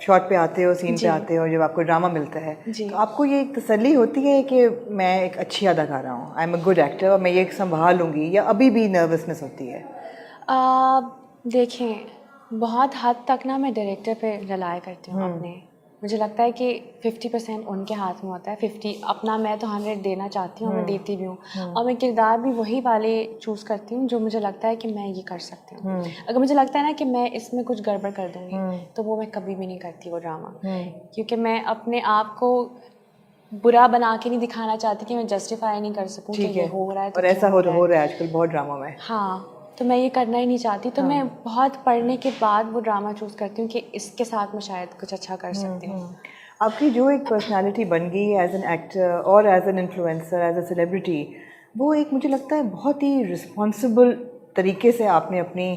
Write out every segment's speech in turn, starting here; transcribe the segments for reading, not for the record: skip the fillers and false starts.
Shot पे आते हो, सीन पे आते हो, जब आपको ड्रामा मिलता है तो आपको ये एक तसल्ली होती है कि मैं एक अच्छी अदाकारा हूँ, I am a good actor और मैं ये संभाल लूँगी, या अभी भी नर्वसनेस होती है? देखें, बहुत हद तक ना मैं डायरेक्टर पे रिलाई करती हूँ अपने। मुझे लगता है कि 50% उनके हाथ में होता है, 50 अपना मैं तो 100 देना चाहती हूँ, मैं देती भी हूँ, और मैं किरदार भी वही वाले चूज़ करती हूँ जो मुझे लगता है कि मैं ये कर सकती हूँ। अगर मुझे लगता है ना कि मैं इसमें कुछ गड़बड़ कर दूँगी तो वो मैं कभी भी नहीं करती वो ड्रामा, क्योंकि मैं अपने आप को बुरा बना के नहीं दिखाना चाहती कि मैं जस्टिफाई नहीं कर सकूँ कि ये हो रहा है तो और ऐसा हो रहा है आजकल बहुत ड्रामा में। हाँ, तो मैं ये करना ही नहीं चाहती, तो मैं बहुत पढ़ने के बाद वो ड्रामा चूज़ करती हूँ कि इसके साथ मैं शायद कुछ अच्छा कर सकती हूँ। आपकी जो एक पर्सनालिटी बन गई एज एन एक्टर और as an influencer, as a celebrity, वो एक मुझे लगता है बहुत ही रिस्पॉन्सिबल तरीके से आपने अपनी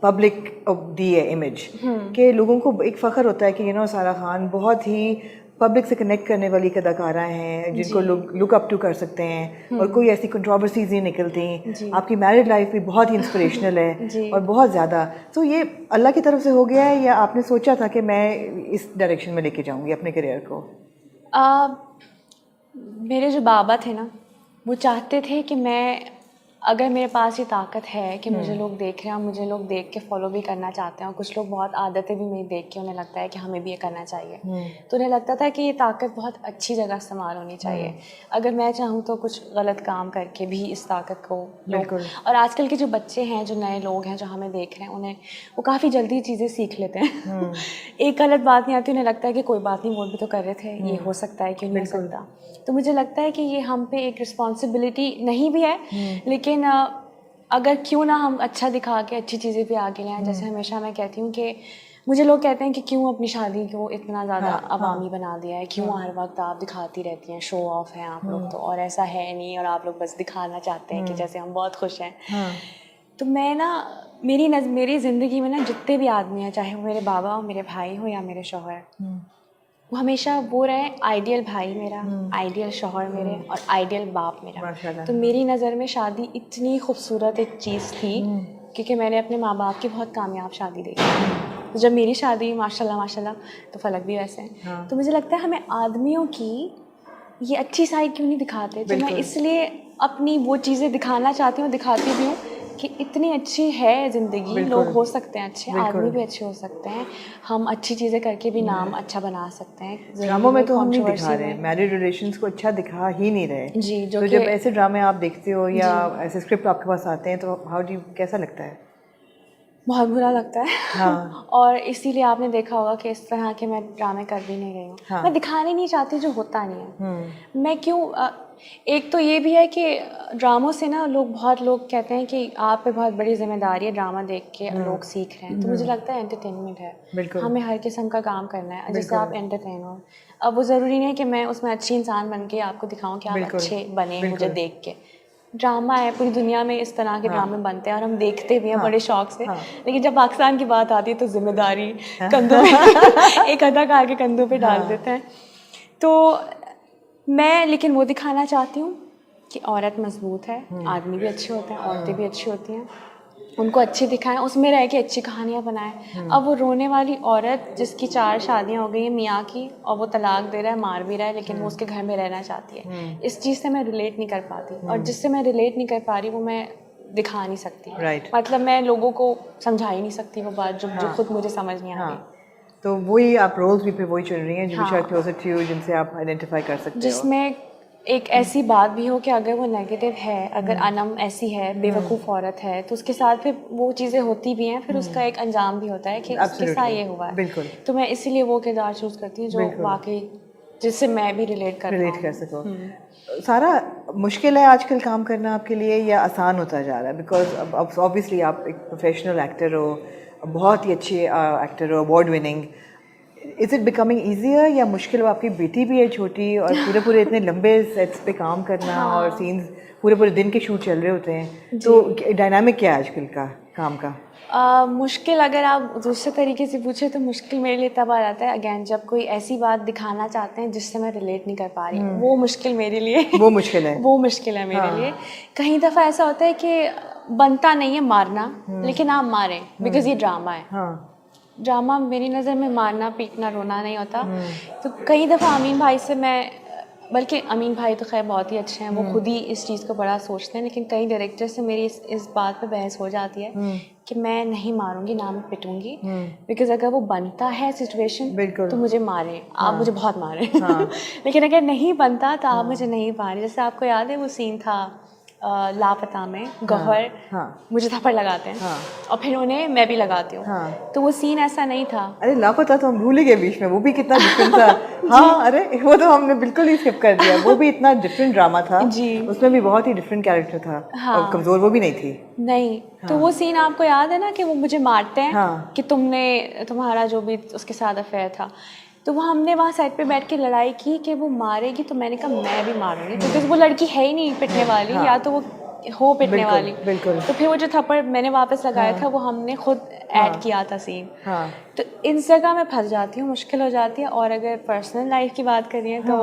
पब्लिक दी है इमेज, कि लोगों को एक फ़ख्र होता है कि सारा खान बहुत ही पब्लिक से कनेक्ट करने वाली अदाकारा हैं जिनको लोग लुक अप टू कर सकते हैं, और कोई ऐसी कंट्रोवर्सीज नहीं निकलती। आपकी मैरिड लाइफ भी बहुत ही इंस्पिरेशनल है और बहुत ज़्यादा। तो ये अल्लाह की तरफ से हो गया है या आपने सोचा था कि मैं इस डायरेक्शन में लेके जाऊंगी अपने करियर को? मेरे जो बाबा थे ना, वो चाहते थे कि मैं, अगर मेरे पास ये ताकत है कि मुझे लोग देख रहे हैं और मुझे लोग देख के फॉलो भी करना चाहते हैं, और कुछ लोग बहुत आदतें भी मेरी देख के उन्हें लगता है कि हमें भी ये करना चाहिए, तो उन्हें लगता था कि ये ताकत बहुत अच्छी जगह इस्तेमाल होनी चाहिए। अगर मैं चाहूँ तो कुछ गलत काम करके भी इस ताकत को लोग, और आजकल के जो बच्चे हैं, जो नए लोग हैं जो हमें देख रहे हैं, उन्हें वो काफ़ी जल्दी चीज़ें सीख लेते हैं। एक गलत बात नहीं आती, उन्हें लगता है कि कोई बात नहीं, वो भी तो कर रहे थे, ये हो सकता है, क्यों नहीं हो सकता। तो मुझे लगता है कि ये हम पे एक रिस्पॉन्सिबिलिटी नहीं भी है, लेकिन अगर क्यों ना हम अच्छा दिखा के अच्छी चीज़ें भी आगे लाएं। जैसे हमेशा मैं कहती हूँ कि मुझे लोग कहते हैं कि क्यों अपनी शादी को इतना ज़्यादा अवामी बना दिया है, क्यों हर वक्त आप दिखाती रहती हैं, शो ऑफ हैं आप लोग तो, और ऐसा है नहीं, और आप लोग बस दिखाना चाहते हैं कि जैसे हम बहुत खुश हैं। तो मैं ना, मेरी ज़िंदगी में ना जितने भी आदमी हैं, चाहे वो मेरे बाबा हो, मेरे भाई हो या मेरे शौहर, वो हमेशा वो रहे आइडियल भाई मेरा, आइडियल शौहर मेरे, और आइडियल बाप मेरा। तो मेरी नज़र में शादी इतनी खूबसूरत एक चीज़ थी, क्योंकि मैंने अपने माँ बाप की बहुत कामयाब शादी देखी। तो जब मेरी शादी माशाल्लाह माशाल्लाह, तो फलक भी वैसे हैं। तो मुझे लगता है हमें आदमियों की ये अच्छी साइड क्यों नहीं दिखाते, तो मैं इसलिए अपनी वो चीज़ें दिखाना चाहती हूँ, दिखाती भी हूँ कि इतनी अच्छी है ज़िंदगी, लोग हो सकते हैं अच्छे, आदमी भी अच्छे हो सकते हैं, हम अच्छी चीज़ें करके भी नाम अच्छा बना सकते हैं। ड्रामों में तो हम नहीं दिखा रहे, मैरिड रिलेशंस को अच्छा दिखा ही नहीं रहे जी, तो जब ऐसे ड्रामे आप देखते हो या ऐसे स्क्रिप्ट आपके पास आते हैं तो हाउ डू, कैसा लगता है? बहुत बुरा लगता है। और इसीलिए आपने देखा होगा कि इस तरह के मैं ड्रामे कर भी नहीं रही हूँ। मैं दिखाने नहीं चाहती जो होता नहीं है। मैं क्यों, एक तो ये भी है कि ड्रामों से ना बहुत लोग कहते हैं कि आप पे बहुत बड़ी जिम्मेदारी है, ड्रामा देख के लोग सीख रहे हैं, तो मुझे लगता है एंटरटेनमेंट है, हमें हर किस्म का काम करना है जिससे आप एंटरटेन हो। अब वो ज़रूरी नहीं है कि मैं उसमें अच्छी इंसान बन के आपको दिखाऊँ कि आप अच्छे बने मुझे देख के। ड्रामा है, पूरी दुनिया में इस तरह के ड्रामे बनते हैं और हम देखते भी हैं बड़े शौक से, लेकिन जब पाकिस्तान की बात आती है तो जिम्मेदारी कंधों पे एक अदाकार के कंधों पे डाल देते हैं। तो मैं लेकिन वो दिखाना चाहती हूँ कि औरत मजबूत है, आदमी भी अच्छे होते हैं, औरतें भी अच्छी होती हैं, उनको अच्छी दिखाएं, उसमें रह के अच्छी कहानियाँ बनाएं। अब वो रोने वाली औरत जिसकी 4 शादियाँ हो गई हैं मियाँ की, और वो तलाक दे रहा है, मार भी रहा है, लेकिन वो उसके घर में रहना चाहती है, इस चीज़ से मैं रिलेट नहीं कर पाती, और जिससे मैं रिलेट नहीं कर पा रही वो मैं दिखा नहीं सकती। मतलब मैं लोगों को समझा ही नहीं सकती वो बात जो खुद मुझे समझ नहीं आ रही। तो वही आप रोल्स भी पे वही चुन रही हैं जो भी शायद क्लोजर टू यू, जिनसे आप आइडेंटिफाई कर सकते हो, जिसमें एक ऐसी बात भी हो कि अगर वो नेगेटिव है, अगर अनम ऐसी है, बेवकूफ़ औरत है, तो उसके साथ फिर वो चीज़ें होती भी हैं, फिर उसका एक अंजाम भी होता है कि उसके साथ ये हुआ है। तो मैं इसीलिए वो किरदार चूज़ करती हूँ जो वाकई जिससे मैं भी रिलेट कर सको। सारा मुश्किल है आजकल काम करना आपके लिए या आसान होता जा रहा है? बिकॉज अब ऑब्वियसली आप एक प्रोफेशनल एक्टर हो, बहुत ही अच्छे एक्टर हो, award winning, is it becoming easier या मुश्किल? हो आपकी बेटी भी है छोटी और पूरे इतने लंबे सेट्स पे काम करना और सीन्स पूरे दिन के शूट चल रहे होते हैं, तो डायनामिक क्या है आजकल का काम का? मुश्किल अगर आप दूसरे तरीके से पूछे तो मुश्किल मेरे लिए तब आ जाता है अगेन जब कोई ऐसी बात दिखाना चाहते हैं जिससे मैं रिलेट नहीं कर पा रही, वो मुश्किल मेरे लिए वो मुश्किल है वो मुश्किल है मेरे लिए। कहीं दफ़ा ऐसा होता है कि बनता नहीं है मारना, लेकिन आप मारें बिकॉज ये ड्रामा है। ड्रामा मेरी नज़र में मारना पीटना रोना नहीं होता। तो कई दफ़ा अमीन भाई से मैं, बल्कि अमीन भाई तो खैर बहुत ही अच्छे हैं, वो खुद ही इस चीज़ को बड़ा सोचते हैं, लेकिन कई डायरेक्टर से मेरी इस बात पे बहस हो जाती है कि मैं नहीं मारूंगी ना मैं पिटूंगी, बिकॉज अगर वो बनता है सिचुएशन तो मुझे मारें, आप मुझे बहुत मारें। लेकिन अगर नहीं बनता तो आप मुझे नहीं मारें। जैसे आपको याद है वो सीन था लापता में, गौहर मुझे थप्पड़ लगाते हैं और फिर उन्हें मैं भी लगाती हूँ, तो वो सीन ऐसा नहीं था। अरे लापता तो हम भूल ही गए बीच में, वो भी कितना डिफरेंट था। हाँ, अरे वो तो हमने बिल्कुल ही स्किप कर दिया, वो भी इतना डिफरेंट ड्रामा था जी, उसमें भी बहुत ही डिफरेंट कैरेक्टर था। और कमज़ोर वो भी नहीं थी। नहीं तो वो सीन आपको याद है ना कि वो मुझे मारते हैं कि तुम्हारा जो भी उसके साथ अफेयर था, तो वो हमने वहाँ साइड पे बैठ के लड़ाई की कि वो मारेगी, तो मैंने कहा मैं भी मारूंगी, क्योंकि वो लड़की है ही नहीं पिटने वाली, या तो वो हो पिटने वाली। बिल्कुल। तो फिर वो जो थप्पड़ मैंने वापस लगाया था वो हमने खुद ऐड किया था सीन। तो इस जगह मैं फंस जाती हूँ, मुश्किल हो जाती है। और अगर पर्सनल लाइफ की बात करिए तो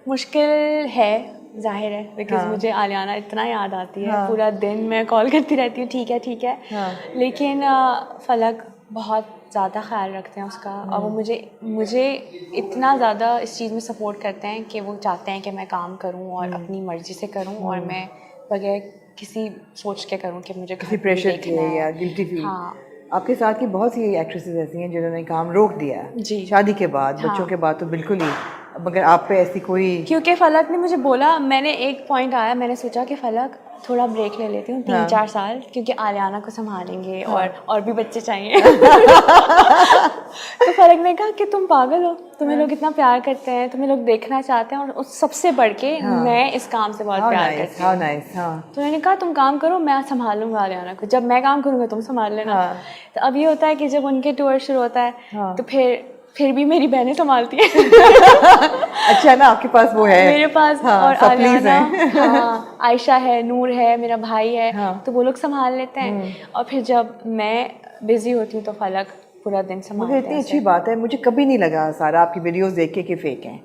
मुश्किल है, जाहिर है, बिकॉज मुझे आलियाना इतना याद आती है, पूरा दिन मैं कॉल करती रहती हूँ ठीक है। लेकिन फलक बहुत ज़्यादा ख्याल रखते हैं उसका, और वो मुझे इतना ज़्यादा इस चीज़ में सपोर्ट करते हैं कि वो चाहते हैं कि मैं काम करूँ और अपनी मर्ज़ी से करूँ, और मैं बगैर किसी सोच के करूँ कि मुझे किसी प्रेशर के या गिल्टी फील। आपके साथ की बहुत सी एक्ट्रेसेस ऐसी हैं जिन्होंने काम रोक दिया जी शादी के बाद, बच्चों के बाद तो बिल्कुल ही। मगर आप पे ऐसी कोई, क्योंकि फलक ने मुझे बोला, मैंने एक पॉइंट आया, मैंने सोचा कि फलक थोड़ा ब्रेक ले लेती हूँ 3-4 साल, क्योंकि आलियाना को संभालेंगे और भी बच्चे चाहिए। तो फलक ने कहा कि तुम पागल हो, तुम्हें लोग इतना प्यार करते हैं, तुम्हें लोग देखना चाहते हैं, और उस सबसे बढ़ के मैं इस काम से बहुत प्यार करती हूँ। तो मैंने कहा तुम काम करो, मैं संभालूंगा आलियाना को, जब मैं काम करूँगा तुम संभाल लेना। तो अब ये होता है कि जब उनके टूर शुरू होता है तो फिर भी मेरी बहनें संभालती हैं। अच्छा ना, आपके पास वो है मेरे पास, और आलियाना, आयशा है, नूर है, मेरा भाई है, तो वो लोग संभाल लेते हैं। और फिर जब मैं बिजी होती हूँ तो फलक पूरा दिन संभालते हैं। मुझे इतनी अच्छी बात है, मुझे कभी नहीं लगा सारा आपकी वीडियोस देख के कि फेक हैं।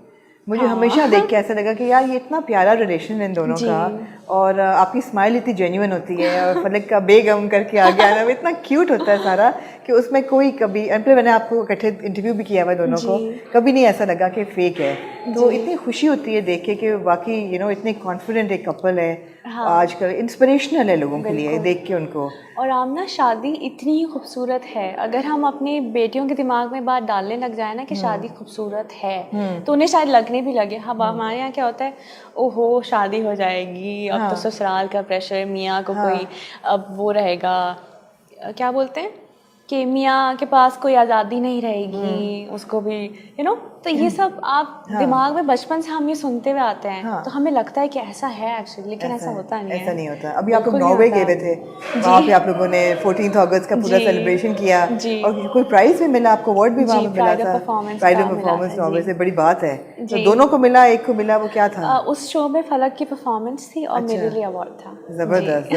मुझे हमेशा देख के ऐसा लगा कि यार ये इतना प्यारा रिलेशन है इन दोनों का, और आपकी स्माइल इतनी जेन्युइन होती है, और फलक का बेगम करके आ गया ना, इतना क्यूट होता है सारा कि उसमें कोई कभी, मैंने आपको इकट्ठे इंटरव्यू भी किया हुआ दोनों को, कभी नहीं ऐसा लगा कि फेक है। तो इतनी खुशी होती है देख के कि वाकई इतने कॉन्फिडेंट एक कपल है। आजकल इंस्पिरेशनल है लोगों के लिए देख के उनको। और आमना, शादी इतनी ही खूबसूरत है, अगर हम अपनी बेटियों के दिमाग में बात डालने लग जाए ना कि शादी खूबसूरत है, तो उन्हें शायद लगने भी लगे। हाँ, हमारे यहाँ क्या होता है, ओहो शादी हो जाएगी, अब तो ससुराल का प्रेशर, मियाँ को कोई अब वो रहेगा, क्या बोलते हैं कि मियाँ के पास कोई आज़ादी नहीं रहेगी, उसको भी तो ये सब आप दिमाग में बचपन से हम ये सुनते हुए आते हैं, तो हमें लगता है कि ऐसा है एक्चुअली, लेकिन ऐसा होता नहीं है। ऐसा नहीं होता। अभी आप लोग नॉर्वे गए हुए थे, वहाँ पे आप लोगों ने 14 अगस्त का पूरा सेलिब्रेशन किया, और कोई प्राइज भी मिला आपको, अवार्ड भी वहाँ पे मिला था, प्राइड ऑफ परफॉर्मेंस नॉर्वे से, बड़ी बात है। तो दोनों को मिला, एक को मिला, वो क्या था? उस शो में फलक की परफॉर्मेंस थी और मेरे लिए अवार्ड था। जबरदस्त।